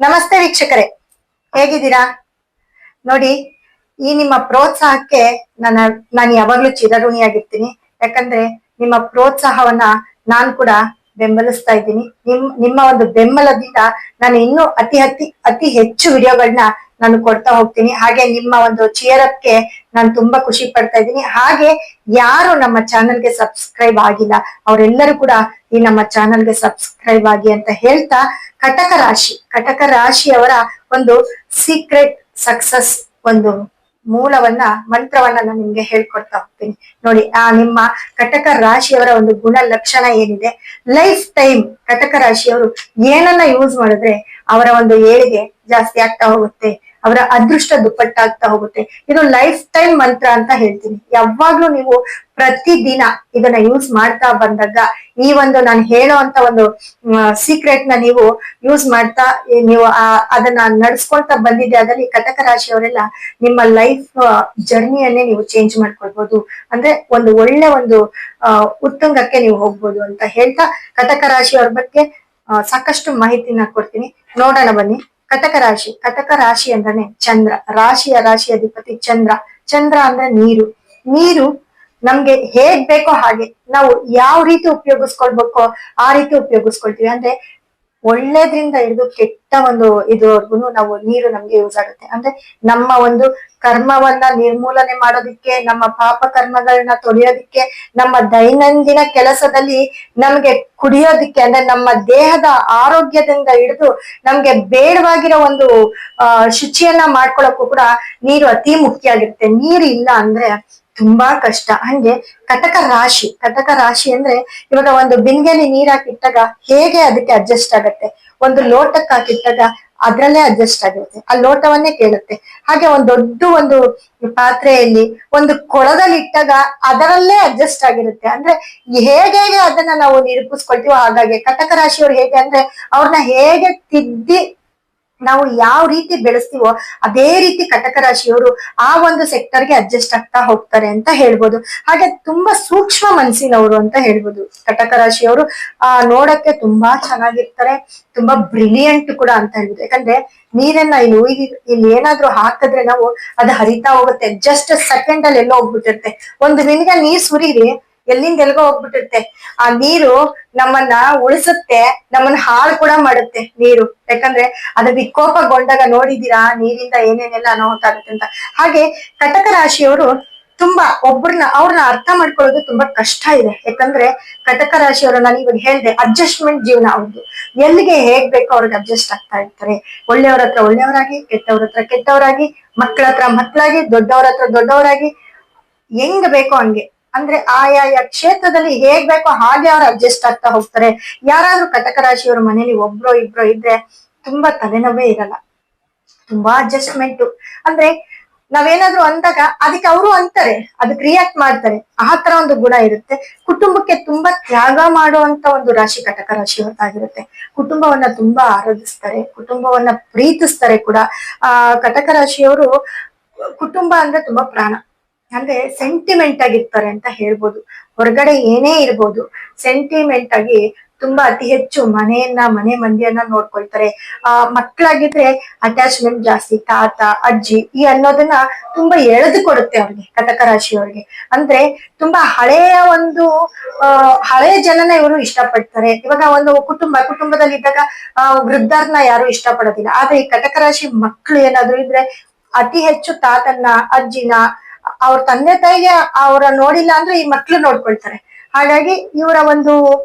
ನಮಸ್ತೆ ವೀಕ್ಷಕರೇ, ಹೇಗಿದ್ದೀರಾ? ನೋಡಿ, ಈ ನಿಮ್ಮ ಪ್ರೋತ್ಸಾಹಕ್ಕೆ ನಾನು ಯಾವಾಗ್ಲೂ ಚಿರಋಣಿಯಾಗಿರ್ತೀನಿ. ಯಾಕಂದ್ರೆ ನಿಮ್ಮ ಪ್ರೋತ್ಸಾಹವನ್ನ ನಾನ್ ಕೂಡ ಬೆಂಬಲಿಸ್ತಾ ಇದ್ದೀನಿ. ನಿಮ್ಮ ಒಂದು ಬೆಂಬಲದಿಂದ ನಾನು ಇನ್ನೂ ಅತಿ ಹೆಚ್ಚು ವಿಡಿಯೋಗಳನ್ನ ನಾನು ಕೊಡ್ತಾ ಹೋಗ್ತೀನಿ. ಹಾಗೆ ನಿಮ್ಮ ಒಂದು ಚೇರಪ್ಗೆ ನಾನು ತುಂಬಾ ಖುಷಿ ಪಡ್ತಾ ಇದ್ದೀನಿ. ಹಾಗೆ ಯಾರು ನಮ್ಮ ಚಾನೆಲ್ಗೆ ಸಬ್ಸ್ಕ್ರೈಬ್ ಆಗಿಲ್ಲ ಅವರೆಲ್ಲರೂ ಕೂಡ ಈ ನಮ್ಮ ಚಾನೆಲ್ಗೆ ಸಬ್ಸ್ಕ್ರೈಬ್ ಆಗಿ ಅಂತ ಹೇಳ್ತಾ, ಕಟಕ ರಾಶಿಯವರ ಒಂದು ಸೀಕ್ರೆಟ್ ಸಕ್ಸಸ್ ಒಂದು ಮಂತ್ರವನ್ನ ನಾನು ನಿಮ್ಗೆ ಹೇಳ್ಕೊಡ್ತಾ ಹೋಗ್ತೀನಿ. ನೋಡಿ, ನಿಮ್ಮ ಕಟಕ ರಾಶಿಯವರ ಒಂದು ಗುಣ ಲಕ್ಷಣ ಏನಿದೆ, ಲೈಫ್ ಟೈಮ್ ಕಟಕ ರಾಶಿಯವರು ಏನನ್ನ ಯೂಸ್ ಮಾಡಿದ್ರೆ ಅವರ ಒಂದು ಏಳಿಗೆ ಜಾಸ್ತಿ ಆಗ್ತಾ ಹೋಗುತ್ತೆ, ಅವರ ಅದೃಷ್ಟ ದುಪ್ಪಟ್ಟಾಗ್ತಾ ಹೋಗುತ್ತೆ. ಇದು ಲೈಫ್ ಟೈಮ್ ಮಂತ್ರ ಅಂತ ಹೇಳ್ತೀನಿ. ಯಾವಾಗ್ಲೂ ನೀವು ಪ್ರತಿದಿನ ಇದನ್ನ ಯೂಸ್ ಮಾಡ್ತಾ ಬಂದಾಗ, ಈ ಒಂದು ನಾನು ಹೇಳೋ ಅಂತ ಒಂದು ಸೀಕ್ರೆಟ್ ನ ನೀವು ಯೂಸ್ ಮಾಡ್ತಾ ನೀವು ಅದನ್ನ ನಡ್ಸ್ಕೊಳ್ತಾ ಬಂದಿದ್ದೆ ಅದರಲ್ಲಿ ಕಟಕ ರಾಶಿಯವರೆಲ್ಲ ನಿಮ್ಮ ಲೈಫ್ ಜರ್ನಿಯನ್ನೇ ನೀವು ಚೇಂಜ್ ಮಾಡ್ಕೊಳ್ಬಹುದು. ಅಂದ್ರೆ ಒಂದು ಒಳ್ಳೆ ಒಂದು ಉತ್ತುಂಗಕ್ಕೆ ನೀವು ಹೋಗ್ಬೋದು ಅಂತ ಹೇಳ್ತಾ, ಕಟಕ ರಾಶಿಯವರ ಬಗ್ಗೆ ಸಾಕಷ್ಟು ಮಾಹಿತಿನ ಕೊಡ್ತೀನಿ. ನೋಡೋಣ ಬನ್ನಿ. ಕಟಕ ರಾಶಿ ಅಂದ್ರೆ ಚಂದ್ರ. ರಾಶಿಯ ಅಧಿಪತಿ ಚಂದ್ರ ಅಂದ್ರೆ ನೀರು ನಮ್ಗೆ ಹೇಗ್ ಬೇಕೋ ಹಾಗೆ ನಾವು ಯಾವ ರೀತಿ ಉಪಯೋಗಿಸ್ಕೊಳ್ಬೇಕೋ ಆ ರೀತಿ ಉಪಯೋಗಿಸ್ಕೊಳ್ತೀವಿ. ಅಂದ್ರೆ ಒಳ್ಳೇದ್ರಿಂದ ಹಿಡಿದು ಕೆಟ್ಟ ಒಂದು ಇದುವರೆಗೂ ನೀರು ನಮ್ಗೆ ಯೂಸ್ ಆಗುತ್ತೆ. ಅಂದ್ರೆ ನಮ್ಮ ಒಂದು ಕರ್ಮವನ್ನ ನಿರ್ಮೂಲನೆ ಮಾಡೋದಿಕ್ಕೆ, ನಮ್ಮ ಪಾಪ ಕರ್ಮಗಳನ್ನ ತೊಳೆಯೋದಿಕ್ಕೆ, ನಮ್ಮ ದೈನಂದಿನ ಕೆಲಸದಲ್ಲಿ ನಮ್ಗೆ ಕುಡಿಯೋದಿಕ್ಕೆ, ಅಂದ್ರೆ ನಮ್ಮ ದೇಹದ ಆರೋಗ್ಯದಿಂದ ಹಿಡಿದು ನಮ್ಗೆ ಬೇಡವಾಗಿರೋ ಒಂದು ಶುಚಿಯನ್ನ ಮಾಡ್ಕೊಳಕ್ಕೂ ಕೂಡ ನೀರು ಅತಿ ಮುಖ್ಯ ಆಗಿರುತ್ತೆ. ನೀರು ಇಲ್ಲ ಅಂದ್ರೆ ತುಂಬಾ ಕಷ್ಟ. ಹಂಗೆ ಕಟಕ ರಾಶಿ ಅಂದ್ರೆ ಇವಾಗ ಒಂದು ಬಿಂದಿಗೆಯಲ್ಲಿ ನೀರ್ ಹಾಕಿಟ್ಟಾಗ ಹೇಗೆ ಅದಕ್ಕೆ ಅಡ್ಜಸ್ಟ್ ಆಗತ್ತೆ, ಒಂದು ಲೋಟಕ್ಕೆ ಹಾಕಿಟ್ಟಾಗ ಅದ್ರಲ್ಲೇ ಅಡ್ಜಸ್ಟ್ ಆಗಿರುತ್ತೆ, ಆ ಲೋಟವನ್ನೇ ಕೇಳುತ್ತೆ. ಹಾಗೆ ಒಂದು ಪಾತ್ರೆಯಲ್ಲಿ ಒಂದು ಕೊಳದಲ್ಲಿ ಇಟ್ಟಾಗ ಅದರಲ್ಲೇ ಅಡ್ಜಸ್ಟ್ ಆಗಿರುತ್ತೆ. ಅಂದ್ರೆ ಹೇಗೆ ಅದನ್ನ ನಾವು ನಿರೂಪಿಸ್ಕೊಳ್ತೀವೋ ಹಾಗಾಗಿ ಕಟಕ ರಾಶಿಯವ್ರು ಹೇಗೆ ಅಂದ್ರೆ ಅವ್ರನ್ನ ಹೇಗೆ ತಿದ್ದಿ ನಾವು ಯಾವ ರೀತಿ ಬೆಳೆಸ್ತೀವೋ ಅದೇ ರೀತಿ ಕಟಕ ರಾಶಿಯವರು ಆ ಒಂದು ಸೆಕ್ಟರ್ಗೆ ಅಡ್ಜಸ್ಟ್ ಆಗ್ತಾ ಹೋಗ್ತಾರೆ ಅಂತ ಹೇಳ್ಬೋದು. ಹಾಗೆ ತುಂಬಾ ಸೂಕ್ಷ್ಮ ಮನಸ್ಸಿನವರು ಅಂತ ಹೇಳ್ಬೋದು ಕಟಕ ರಾಶಿಯವರು. ನೋಡಕ್ಕೆ ತುಂಬಾ ಚೆನ್ನಾಗಿರ್ತಾರೆ, ತುಂಬಾ ಬ್ರಿಲಿಯಂಟ್ ಕೂಡ ಅಂತ ಹೇಳ್ಬೋದು. ಯಾಕಂದ್ರೆ ನೀರನ್ನ ಇಲ್ಲಿ ಏನಾದ್ರೂ ಹಾಕಿದ್ರೆ ನಾವು ಅದು ಹರಿತಾ ಹೋಗುತ್ತೆ, ಜಸ್ಟ್ ಸೆಕೆಂಡ್ ಅಲ್ಲಿ ಎಲ್ಲೋ ಹೋಗ್ಬಿಟ್ಟಿರುತ್ತೆ. ಒಂದು ನಿಮ್ಗೆ ನೀರ್ ಸುರೀರಿ, ಎಲ್ಲಿಂದ ಎಲ್ಗೋ ಹೋಗ್ಬಿಟ್ಟಿರುತ್ತೆ. ಆ ನೀರು ನಮ್ಮನ್ನ ಉಳಿಸುತ್ತೆ, ನಮ್ಮನ್ನ ಹಾಳು ಕೂಡ ಮಾಡುತ್ತೆ ನೀರು. ಯಾಕಂದ್ರೆ ಅದು ವಿಕೋಪಗೊಂಡಾಗ ನೋಡಿದೀರಾ ನೀರಿಂದ ಏನೇನೆಲ್ಲ ಅನಾಹುತ ಆಗುತ್ತೆ ಅಂತ. ಹಾಗೆ ಕಟಕ ರಾಶಿಯವರು ತುಂಬಾ ಅವ್ರನ್ನ ಅರ್ಥ ಮಾಡ್ಕೊಳ್ಳೋದು ತುಂಬಾ ಕಷ್ಟ ಇದೆ. ಯಾಕಂದ್ರೆ ಕಟಕ ರಾಶಿಯವರು ನಾನು ಇವಾಗ ಹೇಳ್ದೆ, ಅಡ್ಜಸ್ಟ್ಮೆಂಟ್ ಜೀವನ ಅವ್ರದ್ದು. ಎಲ್ಲಿಗೆ ಹೇಗ್ ಬೇಕೋ ಅವ್ರಿಗೆ ಅಡ್ಜಸ್ಟ್ ಆಗ್ತಾ ಇರ್ತಾರೆ. ಒಳ್ಳೆಯವ್ರ ಹತ್ರ ಒಳ್ಳೆಯವರಾಗಿ, ಕೆಟ್ಟವ್ರ ಹತ್ರ ಕೆಟ್ಟವರಾಗಿ, ಮಕ್ಕಳ ಹತ್ರ ಮಕ್ಕಳಾಗಿ, ದೊಡ್ಡವ್ರ ಹತ್ರ ದೊಡ್ಡವರಾಗಿ, ಹೆಂಗ್ ಬೇಕೋ ಹಂಗೆ. ಅಂದ್ರೆ ಆಯಾ ಕ್ಷೇತ್ರದಲ್ಲಿ ಹೇಗ್ ಬೇಕೋ ಹಾಗೆ ಅವ್ರು ಅಡ್ಜಸ್ಟ್ ಆಗ್ತಾ ಹೋಗ್ತಾರೆ. ಯಾರಾದ್ರೂ ಕಟಕ ರಾಶಿಯವ್ರ ಮನೇಲಿ ಒಬ್ರೋ ಇಬ್ರೋ ಇದ್ರೆ ತುಂಬಾ ತಲೆನೋವೇ ಇರಲ್ಲ, ತುಂಬಾ ಅಡ್ಜಸ್ಟ್ಮೆಂಟ್. ಅಂದ್ರೆ ನಾವೇನಾದ್ರೂ ಅಂದಾಗ ಅದಕ್ಕೆ ಅವರು ಅಂತಾರೆ, ಅದಕ್ಕೆ ರಿಯಾಕ್ಟ್ ಮಾಡ್ತಾರೆ. ಆ ತರ ಒಂದು ಗುಣ ಇರುತ್ತೆ. ಕುಟುಂಬಕ್ಕೆ ತುಂಬಾ ತ್ಯಾಗ ಮಾಡುವಂತ ಒಂದು ರಾಶಿ ಕಟಕ ರಾಶಿಯವದ್ದಾಗಿರುತ್ತೆ. ಕುಟುಂಬವನ್ನ ತುಂಬಾ ಆರಾಧಿಸ್ತಾರೆ, ಕುಟುಂಬವನ್ನ ಪ್ರೀತಿಸ್ತಾರೆ ಕೂಡ. ಕಟಕ ರಾಶಿಯವರು ಕುಟುಂಬ ಅಂದ್ರೆ ತುಂಬಾ ಪ್ರಾಣ. ಅಂದ್ರೆ ಸೆಂಟಿಮೆಂಟ್ ಆಗಿರ್ತಾರೆ ಅಂತ ಹೇಳ್ಬೋದು. ಹೊರಗಡೆ ಏನೇ ಇರ್ಬೋದು, ಸೆಂಟಿಮೆಂಟ್ ಆಗಿ ತುಂಬಾ ಅತಿ ಹೆಚ್ಚು ಮನೆ ಮಂದಿಯನ್ನ ನೋಡ್ಕೊಳ್ತಾರೆ. ಮಕ್ಕಳಾಗಿದ್ರೆ ಅಟ್ಯಾಚ್ಮೆಂಟ್ ಜಾಸ್ತಿ, ತಾತ ಅಜ್ಜಿ ಈ ಅನ್ನೋದನ್ನ ತುಂಬಾ ಎಳೆದು ಕೊಡುತ್ತೆ ಅವ್ರಿಗೆ, ಕಟಕ ರಾಶಿಯವ್ರಿಗೆ. ಅಂದ್ರೆ ತುಂಬಾ ಹಳೆಯ ಜನನ ಇವರು ಇಷ್ಟಪಡ್ತಾರೆ. ಇವಾಗ ಒಂದು ಕುಟುಂಬದಲ್ಲಿ ಇದ್ದಾಗ ವೃದ್ಧರ್ನ ಯಾರು ಇಷ್ಟಪಡೋದಿಲ್ಲ. ಆದ್ರೆ ಈ ಕಟಕ ರಾಶಿ ಮಕ್ಕಳು ಏನಾದ್ರು ಇದ್ರೆ ಅತಿ ಹೆಚ್ಚು ತಾತನ್ನ ಅಜ್ಜಿನ ಅವ್ರ ತಂದೆ ತಾಯಿಗೆ ಅವ್ರ ನೋಡಿಲ್ಲ ಅಂದ್ರೆ ಈ ಮಕ್ಳು ನೋಡ್ಕೊಳ್ತಾರೆ. ಹಾಗಾಗಿ ಇವರ ಒಂದು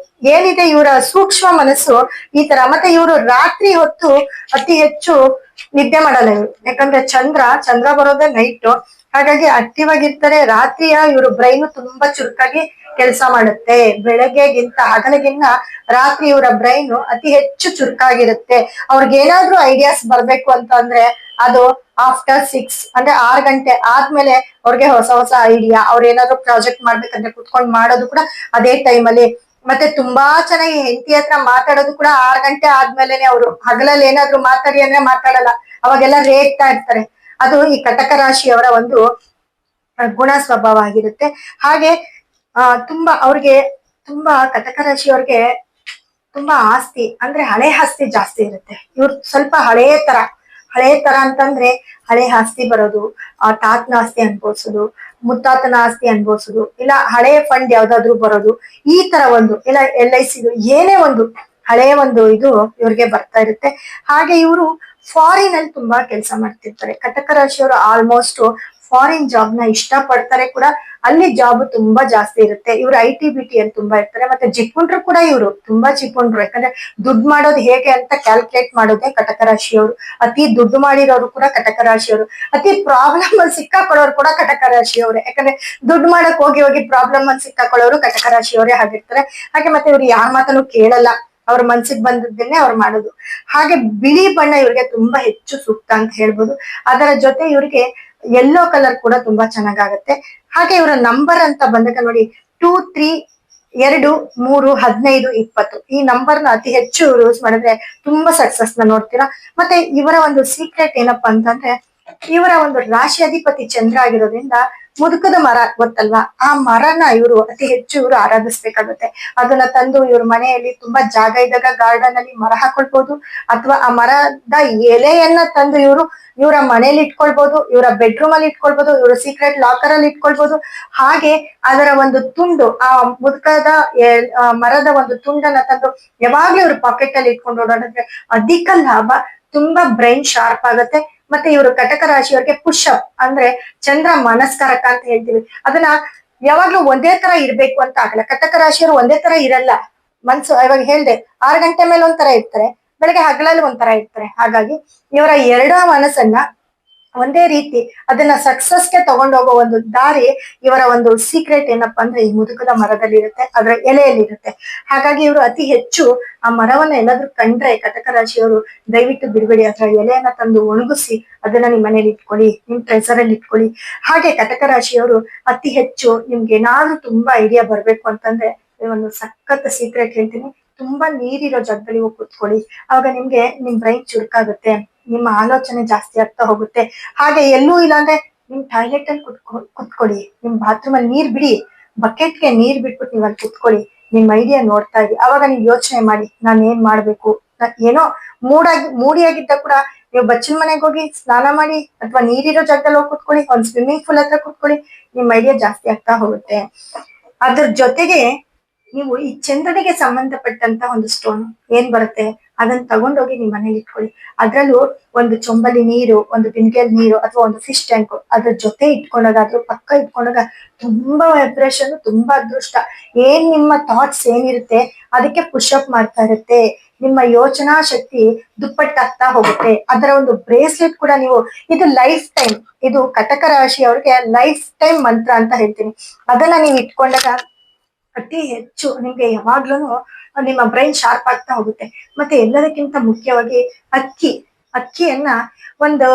ಏನಿದೆ, ಇವರ ಸೂಕ್ಷ್ಮ ಮನಸ್ಸು ಈ ತರ. ಮತ್ತೆ ಇವರು ರಾತ್ರಿ ಹೊತ್ತು ಅತಿ ಹೆಚ್ಚು ನಿದ್ದೆ ಮಾಡಲ್ಲ ಇವರು. ಯಾಕಂದ್ರೆ ಚಂದ್ರ ಬರೋದೇ ನೈಟ್, ಹಾಗಾಗಿ ಆಕ್ಟಿವ್ ಆಗಿರ್ತಾರೆ. ರಾತ್ರಿಯ ಇವರು ಬ್ರೈನ್ ತುಂಬಾ ಚುರುಕಾಗಿ ಕೆಲಸ ಮಾಡುತ್ತೆ. ಹಗಲಿಗಿನ್ನ ರಾತ್ರಿ ಇವರ ಬ್ರೈನ್ ಅತಿ ಹೆಚ್ಚು ಚುರುಕಾಗಿರುತ್ತೆ. ಅವ್ರಿಗೇನಾದ್ರೂ ಐಡಿಯಾಸ್ ಬರ್ಬೇಕು ಅಂತ ಅಂದ್ರೆ ಅದು ಆಫ್ಟರ್ 6 ಅಂದ್ರೆ 6 ಗಂಟೆ ಆದ್ಮೇಲೆ ಅವ್ರಿಗೆ ಹೊಸ ಐಡಿಯಾ, ಅವ್ರ ಏನಾದ್ರು ಪ್ರಾಜೆಕ್ಟ್ ಮಾಡ್ಬೇಕಂದ್ರೆ ಕುತ್ಕೊಂಡ್ ಮಾಡೋದು ಕೂಡ ಅದೇ ಟೈಮಲ್ಲಿ. ಮತ್ತೆ ತುಂಬಾ ಚೆನ್ನಾಗಿ ಹೆಂಡತಿ ಹತ್ರ ಮಾತಾಡೋದು ಕೂಡ 6 ಗಂಟೆ ಆದ್ಮೇಲೆನೆ. ಅವರು ಹಗಲಲ್ಲಿ ಏನಾದ್ರು ಮಾತಾಡಿ ಅಂದ್ರೆ ಮಾತಾಡಲ್ಲ, ಅವಾಗೆಲ್ಲ ರೇಗ್ತಾ ಇರ್ತಾರೆ. ಅದು ಈ ಕಟಕ ರಾಶಿಯವರ ಒಂದು ಗುಣ ಸ್ವಭಾವ ಆಗಿರುತ್ತೆ. ಹಾಗೆ ತುಂಬಾ ಕಟಕ ರಾಶಿಯವ್ರಿಗೆ ತುಂಬಾ ಆಸ್ತಿ ಅಂದ್ರೆ ಹಳೆ ಆಸ್ತಿ ಜಾಸ್ತಿ ಇರುತ್ತೆ. ಇವ್ರು ಸ್ವಲ್ಪ ಹಳೆಯ ತರ ಅಂತಂದ್ರೆ ಹಳೆ ಆಸ್ತಿ ಬರೋದು, ಆ ತಾತನ ಆಸ್ತಿ ಅನ್ಭವಿಸೋದು, ಮುತ್ತಾತನ ಆಸ್ತಿ ಅನ್ಭವಿಸೋದು, ಇಲ್ಲ ಹಳೆಯ ಫಂಡ್ ಯಾವ್ದಾದ್ರು ಬರೋದು, ಈ ತರ ಒಂದು ಇಲ್ಲ LIC ಏನೇ ಒಂದು ಹಳೆಯ ಒಂದು ಇದು ಇವ್ರಿಗೆ ಬರ್ತಾ ಇರುತ್ತೆ. ಹಾಗೆ ಇವರು ಫಾರಿನ್ ಅಲ್ಲಿ ತುಂಬಾ ಕೆಲಸ ಮಾಡ್ತಿರ್ತಾರೆ. ಕಟಕ ರಾಶಿಯವರು ಆಲ್ಮೋಸ್ಟ್ ಫಾರಿನ್ ಜಾಬ್ ನ ಇಷ್ಟ ಪಡ್ತಾರೆ ಕೂಡ. ಅಲ್ಲಿ ಜಾಬ್ ತುಂಬಾ ಜಾಸ್ತಿ ಇರುತ್ತೆ. ಇವರು IT BT ಅಲ್ಲಿ ತುಂಬಾ ಇರ್ತಾರೆ. ಮತ್ತೆ ಜಿಪುಣರು ಕೂಡ ಇವರು ತುಂಬಾ ಜಿಪುಣರು. ಯಾಕಂದ್ರೆ ದುಡ್ಡು ಮಾಡೋದು ಹೇಗೆ ಅಂತ ಕ್ಯಾಲ್ಕುಲೇಟ್ ಮಾಡೋದೇ ಕಟಕ ರಾಶಿಯವರು. ಅತಿ ದುಡ್ಡು ಮಾಡಿರೋರು ಕೂಡ ಕಟಕ ರಾಶಿಯವರು. ಅತಿ ಪ್ರಾಬ್ಲಮ್ ಅಲ್ಲಿ ಸಿಕ್ಕಾಕೊಳ್ಳೋರು ಕೂಡ ಕಟಕ ರಾಶಿಯವರೇ. ಯಾಕಂದ್ರೆ ದುಡ್ಡು ಮಾಡಕ್ ಹೋಗಿ ಹೋಗಿ ಪ್ರಾಬ್ಲಮ್ ಅಲ್ಲಿ ಸಿಕ್ಕಾಕೊಳ್ಳೋರು ಕಟಕ ರಾಶಿಯವರೇ ಆಗಿರ್ತಾರೆ. ಹಾಗೆ ಮತ್ತೆ ಇವ್ರು ಯಾರ ಮಾತನ್ನು ಕೇಳಲ್ಲ, ಅವ್ರ ಮನ್ಸಿಗೆ ಬಂದದ್ದನ್ನೇ ಅವ್ರು ಮಾಡೋದು. ಹಾಗೆ ಬಿಳಿ ಬಣ್ಣ ಇವ್ರಿಗೆ ತುಂಬಾ ಹೆಚ್ಚು ಸೂಕ್ತ ಅಂತ ಹೇಳ್ಬೋದು. ಅದರ ಜೊತೆ ಇವ್ರಿಗೆ ಯೆಲ್ಲೋ ಕಲರ್ ಕೂಡ ತುಂಬಾ ಚೆನ್ನಾಗಾಗತ್ತೆ. ಹಾಗೆ ಇವರ ನಂಬರ್ ಅಂತ ಬಂದಾಗ ನೋಡಿ 2, 3, 2, 3, 15, 20 ಈ ನಂಬರ್ನ ಅತಿ ಹೆಚ್ಚು ಯೂಸ್ ಮಾಡಿದ್ರೆ ತುಂಬಾ ಸಕ್ಸಸ್ ನ ನೋಡ್ತೀರಾ. ಮತ್ತೆ ಇವರ ಒಂದು ಸೀಕ್ರೆಟ್ ಏನಪ್ಪಾ ಅಂತಂದ್ರೆ ಇವರ ಒಂದು ರಾಶಿ ಅಧಿಪತಿ ಚಂದ್ರ ಆಗಿರೋದ್ರಿಂದ ಮುದುಕದ ಮರ ಗೊತ್ತಲ್ವಾ, ಆ ಮರನ ಇವರು ಅತಿ ಹೆಚ್ಚು ಇವರು ಆರಾಧಿಸ್ಬೇಕಾಗುತ್ತೆ. ಅದನ್ನ ತಂದು ಇವ್ರ ಮನೆಯಲ್ಲಿ ತುಂಬಾ ಜಾಗ ಇದ್ದಾಗ ಗಾರ್ಡನ್ ಅಲ್ಲಿ ಮರ ಹಾಕೊಳ್ಬಹುದು, ಅಥವಾ ಆ ಮರದ ಎಲೆಯನ್ನ ತಂದು ಇವರ ಮನೇಲಿ ಇಟ್ಕೊಳ್ಬಹುದು, ಇವರ ಬೆಡ್ರೂಮ್ ಅಲ್ಲಿ ಇಟ್ಕೊಳ್ಬಹುದು, ಇವರ ಸೀಕ್ರೆಟ್ ಲಾಕರ್ ಅಲ್ಲಿ ಇಟ್ಕೊಳ್ಬಹುದು. ಹಾಗೆ ಅದರ ಒಂದು ತುಂಡು, ಆ ಮುದುಕದ ಮರದ ಒಂದು ತುಂಡನ್ನ ತಂದು ಯಾವಾಗ್ಲೂ ಇವ್ರ ಪಾಕೆಟ್ ಅಲ್ಲಿ ಇಟ್ಕೊಂಡು ಓಡಾಡಿದ್ರೆ ಅಧಿಕ ಲಾಭ, ತುಂಬಾ ಬ್ರೈನ್ ಶಾರ್ಪ್ ಆಗುತ್ತೆ. ಮತ್ತೆ ಇವರು ಕಟಕ ರಾಶಿಯವರಿಗೆ ಪುಷಪ್ ಅಂದ್ರೆ ಚಂದ್ರ ಮನಸ್ಕಾರಕ ಅಂತ ಹೇಳ್ತೀವಿ. ಅದನ್ನ ಯಾವಾಗ್ಲೂ ಒಂದೇ ತರ ಇರ್ಬೇಕು ಅಂತ ಆಗಲ್ಲ. ಕಟಕ ರಾಶಿಯವರು ಒಂದೇ ತರ ಇರಲ್ಲ. ಮನ್ಸು ಇವಾಗ ಹೇಳ್ದೆ 6 ಗಂಟೆ ಮೇಲೆ ಒಂಥರ ಇರ್ತಾರೆ, ಬೆಳಗ್ಗೆ ಹಗಲಲ್ಲಿ ಒಂಥರ ಇರ್ತಾರೆ. ಹಾಗಾಗಿ ಇವರ ಎರಡೂ ಮನಸ್ಸನ್ನ ಒಂದೇ ರೀತಿ ಅದನ್ನ ಸಕ್ಸಸ್ಗೆ ತಗೊಂಡೋಗೋ ಒಂದು ದಾರಿ ಇವರ ಒಂದು ಸೀಕ್ರೆಟ್ ಏನಪ್ಪಾ ಅಂದ್ರೆ ಈ ಮುದುಕದ ಮರದಲ್ಲಿ ಇರುತ್ತೆ, ಅದರ ಎಲೆಯಲ್ಲಿ ಇರುತ್ತೆ. ಹಾಗಾಗಿ ಇವರು ಅತಿ ಹೆಚ್ಚು ಆ ಮರವನ್ನ ಎಲ್ಲಾದ್ರೂ ಕಂಡ್ರೆ ಕಟಕ ರಾಶಿಯವರು ದಯವಿಟ್ಟು ಬಿಡಬೇಡಿ, ಅದರ ಎಲೆಯನ್ನ ತಂದು ಒಣಗಿಸಿ ಅದನ್ನ ನಿಮ್ ಮನೇಲಿ ಇಟ್ಕೊಳ್ಳಿ, ನಿಮ್ ಟ್ರೆಸರ್ ಅಲ್ಲಿ ಇಟ್ಕೊಳ್ಳಿ. ಹಾಗೆ ಕಟಕ ರಾಶಿಯವರು ಅತಿ ಹೆಚ್ಚು ನಿಮ್ಗೆ ಏನಾದ್ರೂ ತುಂಬಾ ಐಡಿಯಾ ಬರ್ಬೇಕು ಅಂತಂದ್ರೆ ಒಂದು ಸಖತ್ ಸೀಕ್ರೆಟ್ ಹೇಳ್ತೀನಿ. ತುಂಬಾ ನೀರಿರೋ ಜಾಗದಲ್ಲಿ ಹೋಗಿ ಕುತ್ಕೊಳ್ಳಿ. ಅವಾಗ ನಿಮ್ ಬ್ರೈನ್ ಚುರುಕಾಗುತ್ತೆ, ನಿಮ್ಮ ಆಲೋಚನೆ ಜಾಸ್ತಿ ಆಗ್ತಾ ಹೋಗುತ್ತೆ. ಹಾಗೆ ಎಲ್ಲೂ ಇಲ್ಲಾಂದ್ರೆ ನಿಮ್ ಟಾಯ್ಲೆಟ್ ಅಲ್ಲಿ ಕುತ್ಕೊಳ್ಳಿ, ನಿಮ್ ಬಾತ್ರೂಮ್ ಅಲ್ಲಿ ನೀರ್ ಬಿಡಿ, ಬಕೆಟ್ಗೆ ನೀರ್ ಬಿಟ್ಬಿಟ್ಟು ನೀವ್ ಅಲ್ಲಿ ಕುತ್ಕೊಳ್ಳಿ, ನಿಮ್ ಐಡಿಯಾ ನೋಡ್ತಾ ಇರಿ. ಅವಾಗ ನೀವ್ ಯೋಚನೆ ಮಾಡಿ ನಾನ್ ಏನ್ ಮಾಡ್ಬೇಕು. ಏನೋ ಮೂಡಿಯಾಗಿದ್ದ ಕೂಡ ನೀವು ಬಚ್ಚಲ್ ಮನೆಗೆ ಹೋಗಿ ಸ್ನಾನ ಮಾಡಿ, ಅಥವಾ ನೀರಿರೋ ಜಾಗದಲ್ಲಿ ಹೋಗಿ ಕುತ್ಕೊಳ್ಳಿ, ಒಂದ್ ಸ್ವಿಮ್ಮಿಂಗ್ ಪೂಲ್ ಹತ್ರ ಕುತ್ಕೊಳ್ಳಿ, ನಿಮ್ ಐಡಿಯಾ ಜಾಸ್ತಿ ಆಗ್ತಾ ಹೋಗುತ್ತೆ. ಅದ್ರ ಜೊತೆಗೆ ನೀವು ಈ ಚಂದ್ರನಿಗೆ ಸಂಬಂಧಪಟ್ಟಂತ ಒಂದು ಸ್ಟೋನ್ ಏನ್ ಬರುತ್ತೆ ಅದನ್ನ ತಗೊಂಡೋಗಿ ನಿಮ್ ಮನೇಲಿ ಇಟ್ಕೊಳ್ಳಿ. ಅದ್ರಲ್ಲೂ ಒಂದು ಚೊಂಬಲಿ ನೀರು, ಒಂದು ಬಿಂದಿಗೆಲ್ ನೀರು, ಅಥವಾ ಒಂದು ಫಿಶ್ ಟ್ಯಾಂಕ್ ಅದ್ರ ಜೊತೆ ಇಟ್ಕೊಂಡಾಗ, ಅದ್ರ ಪಕ್ಕ ಇಟ್ಕೊಂಡಾಗ ತುಂಬಾ ವೈಬ್ರೇಷನ್, ತುಂಬಾ ಅದೃಷ್ಟ. ನಿಮ್ಮ ಥಾಟ್ಸ್ ಏನಿರುತ್ತೆ ಅದಕ್ಕೆ ಪುಷಪ್ ಮಾಡ್ತಾ ಇರುತ್ತೆ. ನಿಮ್ಮ ಯೋಚನಾ ಶಕ್ತಿ ದುಪ್ಪಟ್ಟಾಗ್ತಾ ಹೋಗುತ್ತೆ. ಅದರ ಒಂದು ಬ್ರೇಸ್ಲೆಟ್ ಕೂಡ ನೀವು, ಇದು ಲೈಫ್ ಟೈಮ್, ಇದು ಕಟಕ ರಾಶಿಯವ್ರಿಗೆ ಲೈಫ್ ಟೈಮ್ ಮಂತ್ರ ಅಂತ ಹೇಳ್ತೀನಿ. ಅದನ್ನ ನೀವು ಇಟ್ಕೊಂಡಾಗ ಅತಿ ಹೆಚ್ಚು ನಿಮ್ಗೆ ಯಾವಾಗ್ಲೂ ನಿಮ್ಮ ಬ್ರೈನ್ ಶಾರ್ಪ್ ಆಗ್ತಾ ಹೋಗುತ್ತೆ. ಮತ್ತೆ ಎಲ್ಲದಕ್ಕಿಂತ ಮುಖ್ಯವಾಗಿ ಅಕ್ಕಿಯನ್ನ ಒಂದು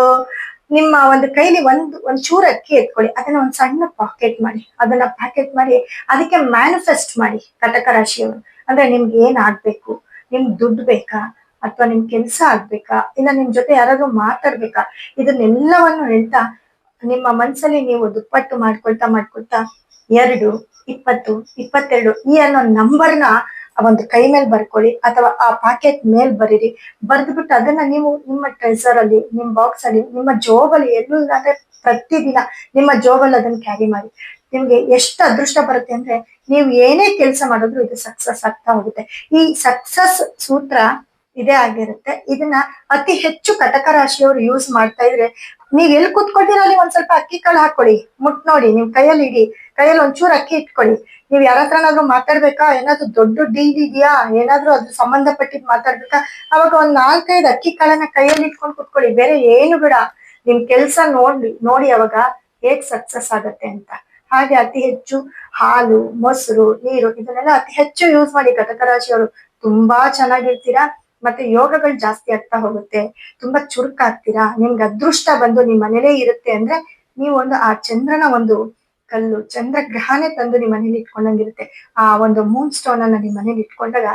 ನಿಮ್ಮ ಒಂದು ಕೈಲಿ ಒಂದ್ ಚೂರು ಅಕ್ಕಿ ಎತ್ಕೊಳ್ಳಿ, ಅದನ್ನ ಒಂದ್ ಸಣ್ಣ ಪಾಕೆಟ್ ಮಾಡಿ, ಅದನ್ನ ಪ್ಯಾಕೆಟ್ ಮಾಡಿ ಅದಕ್ಕೆ ಮ್ಯಾನಿಫೆಸ್ಟ್ ಮಾಡಿ ಕಟಕ ರಾಶಿಯವರು. ಅಂದ್ರೆ ನಿಮ್ಗೆ ಏನ್ ಆಗ್ಬೇಕು, ನಿಮ್ಗೆ ದುಡ್ಡು ಬೇಕಾ, ಅಥವಾ ನಿಮ್ ಕೆಲ್ಸ ಆಗ್ಬೇಕಾ, ಇಲ್ಲ ನಿಮ್ ಜೊತೆ ಯಾರಾದ್ರೂ ಮಾತಾಡ್ಬೇಕಾ, ಇದನ್ನೆಲ್ಲವನ್ನು ಹೇಳ್ತಾ ನಿಮ್ಮ ಮನ್ಸಲ್ಲಿ ನೀವು ದುಪ್ಪಟ್ಟು ಮಾಡ್ಕೊಳ್ತಾ 2, 20, 22 ಈ ಅನ್ನೋ ನಂಬರ್ನ ಒಂದು ಕೈ ಮೇಲೆ ಬರ್ಕೊಳ್ಳಿ, ಅಥವಾ ಆ ಪ್ಯಾಕೆಟ್ ಮೇಲ್ ಬರೀರಿ. ಬರ್ದ್ಬಿಟ್ಟು ಅದನ್ನ ನೀವು ನಿಮ್ಮ ಟ್ರೆಸರ್ ಅಲ್ಲಿ, ನಿಮ್ ಬಾಕ್ಸ್ ಅಲ್ಲಿ, ನಿಮ್ಮ ಜೋಬಲ್ಲಿ, ಎಲ್ಲೂ ಇಲ್ಲಾಂದ್ರೆ ಪ್ರತಿದಿನ ನಿಮ್ಮ ಜೋಬಲ್ಲಿ ಅದನ್ನ ಕ್ಯಾರಿ ಮಾಡಿ. ನಿಮ್ಗೆ ಎಷ್ಟು ಅದೃಷ್ಟ ಬರುತ್ತೆ ಅಂದ್ರೆ ನೀವು ಏನೇ ಕೆಲಸ ಮಾಡಿದ್ರು ಇದು ಸಕ್ಸಸ್ ಆಗ್ತಾ ಹೋಗುತ್ತೆ. ಈ ಸಕ್ಸಸ್ ಸೂತ್ರ ಇದೇ ಆಗಿರುತ್ತೆ. ಇದನ್ನ ಅತಿ ಹೆಚ್ಚು ಕಟಕ ರಾಶಿಯವರು ಯೂಸ್ ಮಾಡ್ತಾ ಇದ್ರೆ, ನೀವ್ ಎಲ್ಲಿ ಕುತ್ಕೊಳ್ತೀರ ಅಲ್ಲಿ ಒಂದ್ ಸ್ವಲ್ಪ ಅಕ್ಕಿ ಕಾಳು ಹಾಕೊಳ್ಳಿ, ಮುಟ್ ನೋಡಿ, ನಿಮ್ ಕೈಯಲ್ಲಿ ಇಡಿ, ಕೈಯಲ್ಲಿ ಒಂಚೂರು ಅಕ್ಕಿ ಇಟ್ಕೊಳ್ಳಿ. ನೀವ್ ಯಾರ ಹತ್ರನಾದ್ರೂ ಮಾತಾಡ್ಬೇಕಾ, ಏನಾದ್ರು ದೊಡ್ಡ ಡೀಲ್ ಇದೆಯಾ, ಏನಾದ್ರೂ ಅದ್ರ ಸಂಬಂಧಪಟ್ಟಿದ್ ಮಾತಾಡ್ಬೇಕಾ, ಅವಾಗ ಒಂದ್ 4-5 ಅಕ್ಕಿ ಕಾಳನ್ನ ಕೈಯಲ್ಲಿ ಇಟ್ಕೊಂಡು ಕುತ್ಕೊಳ್ಳಿ, ಬೇರೆ ಏನು ಬೇಡ. ನಿಮ್ ಕೆಲ್ಸ ನೋಡಿ ಅವಾಗ ಹೇಗ್ ಸಕ್ಸಸ್ ಆಗತ್ತೆ ಅಂತ. ಹಾಗೆ ಅತಿ ಹೆಚ್ಚು ಹಾಲು, ಮೊಸರು, ನೀರು ಇದನ್ನೆಲ್ಲ ಅತಿ ಹೆಚ್ಚು ಯೂಸ್ ಮಾಡಿ ಕಟಕ ರಾಶಿಯವರು ತುಂಬಾ ಚೆನ್ನಾಗಿರ್ತೀರಾ. ಮತ್ತೆ ಯೋಗಗಳು ಜಾಸ್ತಿ ಆಗ್ತಾ ಹೋಗುತ್ತೆ, ತುಂಬಾ ಚುರುಕಾಗ್ತೀರಾ. ನಿಮ್ಗೆ ಅದೃಷ್ಟ ಬಂದು ನಿಮ್ ಮನೇಲೇ ಇರುತ್ತೆ ಅಂದ್ರೆ ನೀವು ಆ ಚಂದ್ರನ ಒಂದು ಕಲ್ಲು, ಚಂದ್ರ ಗ್ರಹನೇ ತಂದು ನಿಮ್ ಮನೇಲಿ ಇಟ್ಕೊಂಡಂಗಿರುತ್ತೆ. ಆ ಒಂದು ಮೂನ್ ಸ್ಟೋನ್ ಅನ್ನ ನಿಮ್ ಮನೇಲಿ ಇಟ್ಕೊಂಡಾಗ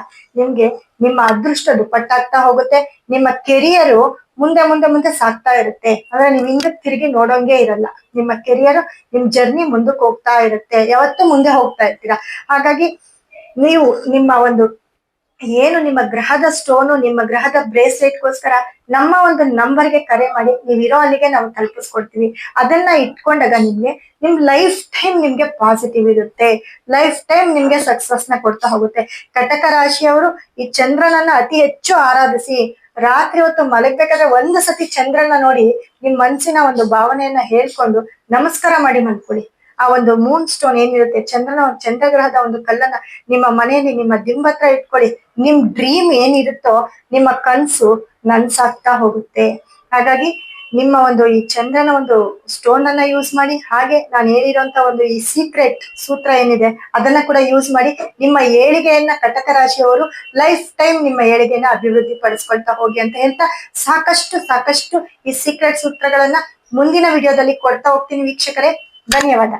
ನಿಮ್ಮ ಅದೃಷ್ಟ ದುಪ್ಪಟ್ಟಾಗ್ತಾ ಹೋಗುತ್ತೆ. ನಿಮ್ಮ ಕೆರಿಯರು ಮುಂದೆ ಸಾಗ್ತಾ ಇರುತ್ತೆ. ಅಂದ್ರೆ ನೀವ್ ಹಿಂದಕ್ ತಿರುಗಿ ನೋಡೋಂಗೆ ಇರಲ್ಲ. ನಿಮ್ಮ ಕೆರಿಯರ್, ನಿಮ್ ಜರ್ನಿ ಮುಂದಕ್ಕೆ ಹೋಗ್ತಾ ಇರುತ್ತೆ, ಯಾವತ್ತೂ ಮುಂದೆ ಹೋಗ್ತಾ ಇರ್ತೀರಾ. ಹಾಗಾಗಿ ನೀವು ನಿಮ್ಮ ಒಂದು ಏನು ನಿಮ್ಮ ಗ್ರಹದ ಸ್ಟೋನು, ನಿಮ್ಮ ಗ್ರಹದ ಬ್ರೇಸ್ಲೆಟ್ಗೋಸ್ಕರ ನಮ್ಮ ಒಂದು ನಂಬರ್ಗೆ ಕರೆ ಮಾಡಿ, ನೀವಿರೋ ಅಲ್ಲಿಗೆ ನಾವು ತಲುಪಿಸ್ಕೊಡ್ತೀವಿ. ಅದನ್ನ ಇಟ್ಕೊಂಡಾಗ ನಿಮ್ ಲೈಫ್ ಟೈಮ್ ನಿಮ್ಗೆ ಪಾಸಿಟಿವ್ ಇರುತ್ತೆ, ಲೈಫ್ ಟೈಮ್ ನಿಮ್ಗೆ ಸಕ್ಸಸ್ ನ ಕೊಡ್ತಾ ಹೋಗುತ್ತೆ. ಕಟಕ ರಾಶಿಯವರು ಈ ಚಂದ್ರನನ್ನ ಅತಿ ಹೆಚ್ಚು ಆರಾಧಿಸಿ, ರಾತ್ರಿ ಹೊತ್ತು ಮಲಗ್ಬೇಕಾದ್ರೆ ಒಂದು ಸತಿ ಚಂದ್ರನ ನೋಡಿ ನಿಮ್ ಮನ್ಸಿನ ಒಂದು ಭಾವನೆಯನ್ನ ಹೇಳ್ಕೊಂಡು ನಮಸ್ಕಾರ ಮಾಡಿ ಮಲ್ಕೊಳ್ಳಿ. ಆ ಒಂದು ಮೂನ್ ಸ್ಟೋನ್ ಏನಿರುತ್ತೆ, ಚಂದ್ರಗ್ರಹದ ಒಂದು ಕಲ್ಲನ್ನ ನಿಮ್ಮ ಮನೆಯಲ್ಲಿ ನಿಮ್ಮ ದಿಂಬ್ ಹತ್ರ ಇಟ್ಕೊಳ್ಳಿ. ನಿಮ್ ಡ್ರೀಮ್ ಏನಿರುತ್ತೋ, ನಿಮ್ಮ ಕನ್ಸು ನನ್ಸಾಗ್ತಾ ಹೋಗುತ್ತೆ. ಹಾಗಾಗಿ ನಿಮ್ಮ ಒಂದು ಈ ಚಂದ್ರನ ಒಂದು ಸ್ಟೋನ್ ಅನ್ನ ಯೂಸ್ ಮಾಡಿ, ಹಾಗೆ ನಾನು ಹೇಳಿರುವಂತ ಒಂದು ಈ ಸೀಕ್ರೆಟ್ ಸೂತ್ರ ಏನಿದೆ ಅದನ್ನ ಕೂಡ ಯೂಸ್ ಮಾಡಿ ನಿಮ್ಮ ಏಳಿಗೆಯನ್ನ ಕಟಕ ರಾಶಿಯವರು ಲೈಫ್ ಟೈಮ್ ನಿಮ್ಮ ಏಳಿಗೆಯನ್ನ ಅಭಿವೃದ್ಧಿ ಪಡಿಸ್ಕೊಳ್ತಾ ಹೋಗಿ ಅಂತ ಹೇಳ್ತಾ, ಸಾಕಷ್ಟು ಈ ಸೀಕ್ರೆಟ್ ಸೂತ್ರಗಳನ್ನ ಮುಂದಿನ ವಿಡಿಯೋದಲ್ಲಿ ಕೊಡ್ತಾ ಹೋಗ್ತೀನಿ ವೀಕ್ಷಕರೇ. ಧನ್ಯವಾದ.